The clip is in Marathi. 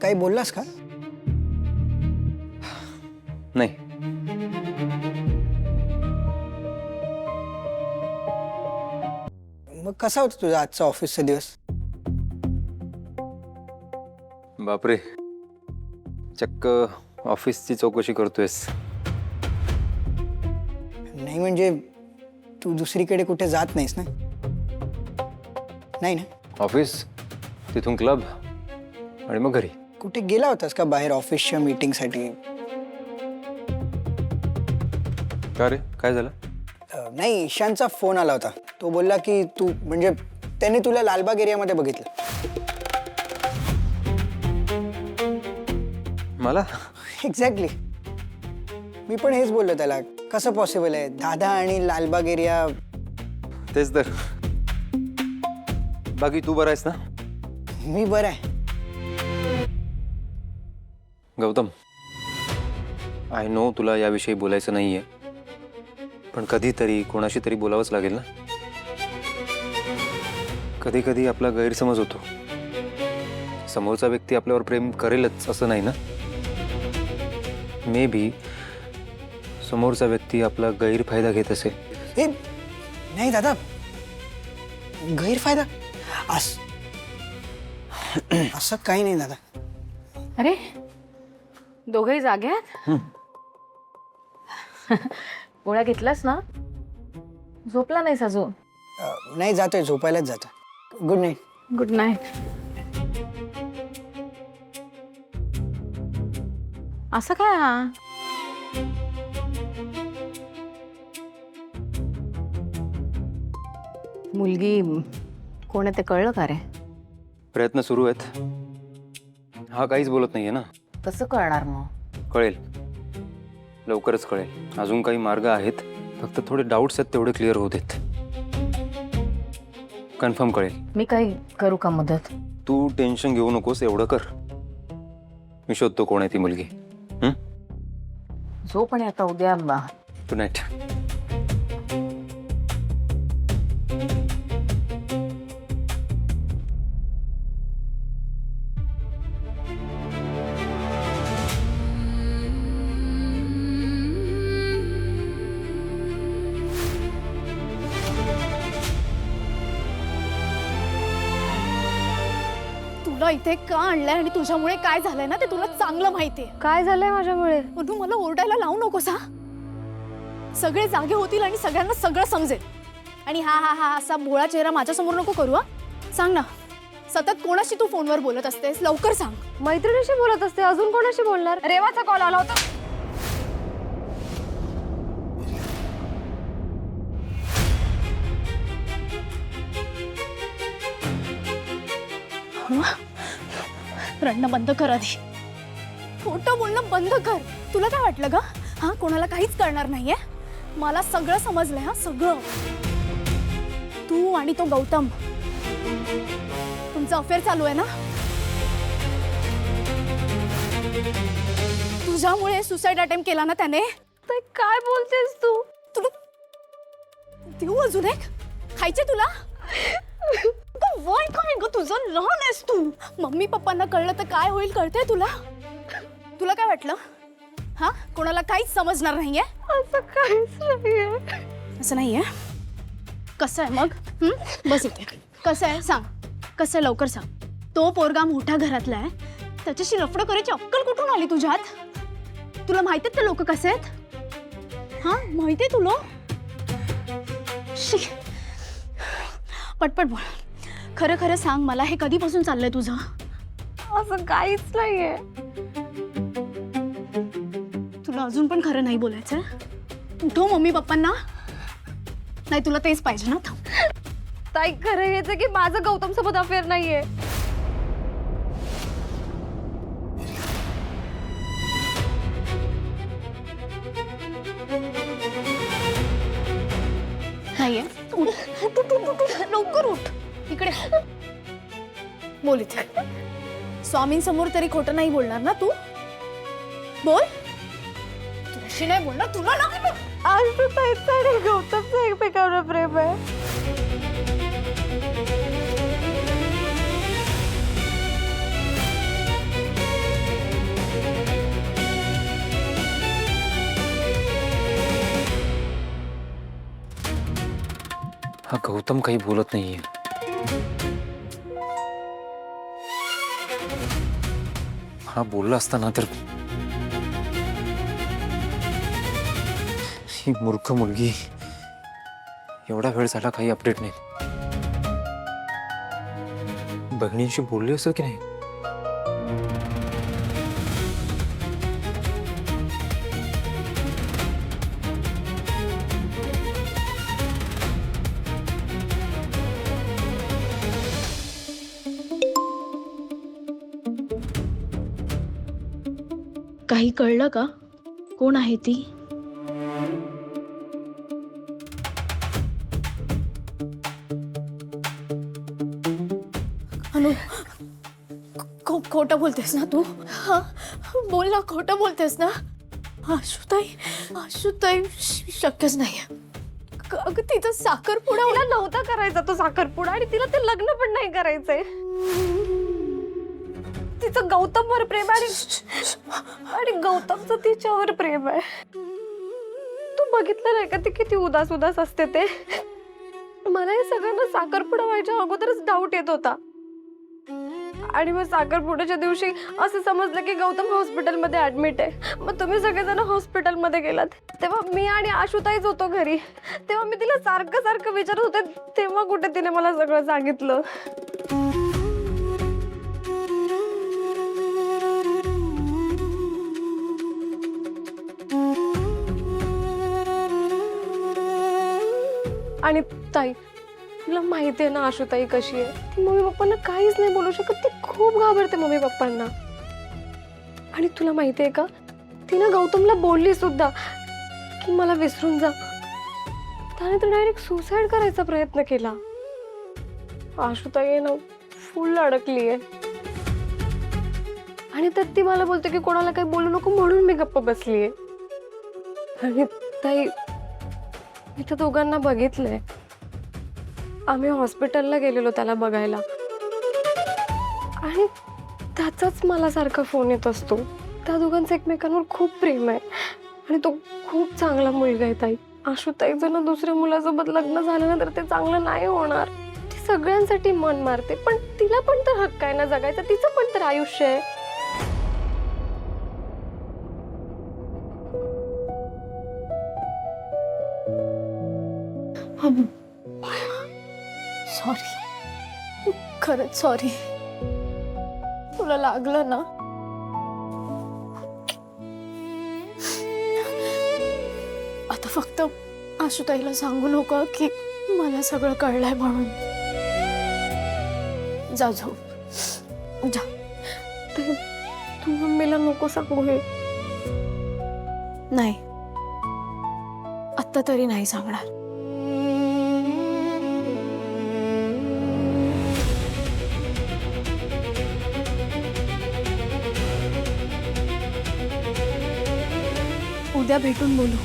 काही बोललास का? नाही. मग कसा होता तुझा आजचा ऑफिसचा दिवस? बापरे, चक्क ऑफिसची चौकशी करतोयस. नाही म्हणजे तू दुसरीकडे कुठे जात नाहीस ना? नाही ना? ऑफिस, तिथून क्लब आणि मग घरी. कुठे गेला होतास का बाहेर ऑफिसच्या मीटिंगसाठी? का रे, काय झालं? नाही, ईशानचा फोन आला होता. तो बोलला की तू म्हणजे त्याने तुला लालबाग एरियामध्ये बघितलं. मला? एक्झॅक्टली. मी पण हेच बोललो त्याला, कसं पॉसिबल आहे दादा आणि लालबाग एरिया? तेच तर. बाकी तू बरा आहेस ना? मी बरं आहे. गौतम, आय नो तुला याविषयी बोलायचं नाहीये, पण कधीतरी कोणाशी तरी बोलावंच लागेल ना. कधी कधी आपला गैरसमज होतो. समोरचा व्यक्ती आपल्यावर प्रेम करेलच असं नाही ना. मे बी समोरचा व्यक्ती आपला गैरफायदा घेत असेल. ए नाही दादा, गैरफायदा असं काही नाही दादा. अरे, दोघेही जागे आहेत? गोळ्या घेतलास ना? झोपला नाहीस अजून? नाही, जातोय, झोपायलाच जातो. Good night. Good night. असं काय हा? मुलगी कोण आहे ते कळलं का रे? प्रयत्न सुरू आहेत. हा काहीच बोलत नाहीये ना. कसं कळणार मग? कळेल, लवकरच कळेल. अजून काही मार्ग आहेत, फक्त थोडे डाऊट्स आहेत, तेवढे क्लिअर होत आहेत. कन्फर्म कळेल. मी काही करू का मदत? तू टेन्शन घेऊ नकोस, एवढं कर. मी शोधतो कोण आहे ती मुलगी. झोप आणि आता उद्या गुड नाईट. तुला इथे का आणलंय आणि तुझ्यामुळे काय झालंय ना ते तुला चांगलं माहितीये. काय झालंय माझ्यामुळे? पण तू मला ओरडायला लावू नकोस हा. सगळे जागे होतील आणि सगळ्यांना सगळं समजेल. आणि हा हा हा असा भोळा चेहरा माझ्यासमोर नको करू. हा, सांग ना, सतत कोणाशी तू फोनवर बोलत असतेस? लवकर सांग. मैत्रिणीशी बोलत असते, अजून कोणाशी बोलणार? रेवाचा कॉल आला होता. रडणं बंद कर आधी. खोटं बोलणं बंद कर. तुला काय वाटलं ग? हा, कोणाला काहीच कळणार नाहीये. मला सगळं समजलंय. हा, सगळं. तू आणि तो गौतम, तुमचं अफेअर चालू आहे ना? तुझ्यामुळे सुसाईड अटेम्प्ट केला ना त्याने. काय बोलतेस तू? तुला देऊ अजून एक? खायचे तुला? वय काय ग तुझं? लहान आहेस तू. मम्मी पप्पांना कळलं तर काय होईल कळतंय तुला? तुला काय वाटलं? हा, कोणाला काहीच समजणार नाहीये? असं काहीच नाहीये. असं नाहीये? कसं आहे मग? बस इथे. कसं आहे सांग. कसं आहे लवकर सांग. तो पोरगा मोठ्या घरातला आहे, त्याच्याशी लफडं करायची अक्कल कुठून आली तुझ्यात? तुला माहिती आहेत ते लोक कसे आहेत? हा, माहिती आहे तुला? पटपट बोल. खरं खरं सांग मला, हे कधीपासून चाललंय तुझं? असं काहीच नाहीये. तुला अजून पण खरं नाही बोलायचं? उठव मम्मी पप्पांना. नाही तुला तेच पाहिजे ना? ताई, खरं हेच आहे की माझं गौतम सोबत अफेअर नाहीये. नाहीये? उठ. उठ, उठ, उठ, उठ. लवकर उठ. इकडे बोल. इथे स्वामींसमोर तरी खोटं नाही बोलणार ना तू? बोल. तुझ्याशी नाही बोलणार. तुला ना आज तर ताईचं आणि गौतमचं एकमेकावर प्रेम आहे. हा गौतम काही बोलत नाहीये. हा बोलला असता ना तर ही मूर्ख मुलगी एवढा वेळ झाला काही अपडेट नाही. बहिणींशी बोलली असेल की नाही? काही कळलं का? कोण आहे ती? अनु, खोटं बोलतेस ना तू? हा, बोल ना, खोटं बोलतेस ना? आशुताई शक्यच नाही. अगं तिचा साखरपुडा तिला नव्हता करायचा तो साखरपुडा आणि तिला ते लग्न पण नाही करायचंय. तिचं गौतमवर प्रेम आहे आणि गौतमचं तिच्यावर प्रेम आहे. तू बघितलं नाही का ती किती उदास उदास असते ते? मला हे सगळ्यांना साखरपुडा व्हायच्या अगोदरच डाऊट येत होता. आणि मग साखरपुड्याच्या दिवशी असं समजलं की गौतम हॉस्पिटलमध्ये ऍडमिट आहे. मग तुम्ही सगळेजण हॉस्पिटलमध्ये गेलात तेव्हा मी आणि आशुताईच होतो घरी. तेव्हा मी तिला सारखं सारखं विचारत होते, तेव्हा कुठे तिने मला सगळं सांगितलं. आणि ताई, तुला माहिती आहे ना आशुताई कशी आहे? ती मम्मी पप्पांना काहीच नाही बोलू शकत. ती खूप घाबरते मम्मी पप्पांना. आणि तुला माहिती आहे का, तिने गौतमला बोलली सुद्धा की मला विसरून जा. त्याने तर डायरेक्ट सुसाईड करायचा प्रयत्न केला. आशुताई आहे ना, फुल अडकली आहे. आणि तर ती मला बोलते की कोणाला काही बोलू नको म्हणून मी गप्प बसलीये. आणि ताई, मी तर दोघांना बघितलंय. आम्ही हॉस्पिटलला गेलेलो त्याला बघायला आणि त्याचाच मला सारखा फोन येत असतो. त्या दोघांचं एकमेकांवर खूप प्रेम आहे आणि तो खूप चांगला मुलगा आहे ताई. आशुताई जर ना दुसऱ्या मुलासोबत लग्न झालं ना तर ते चांगलं नाही होणार. ती सगळ्यांसाठी मन मारते, पण तिला पण तर हक्क आहे ना जगायचा. तिचं पण तर आयुष्य आहे. सॉरी, खरंच सॉरी. तुला लागलं ना? आता फक्त आशुताईला सांगू नको की मला सगळं कळलंय म्हणून. जा झोप जा. तू मम्मीला नको सांगू हे. नाही, आत्ता तरी नाही सांगणार. उद्या भेटून बोलू.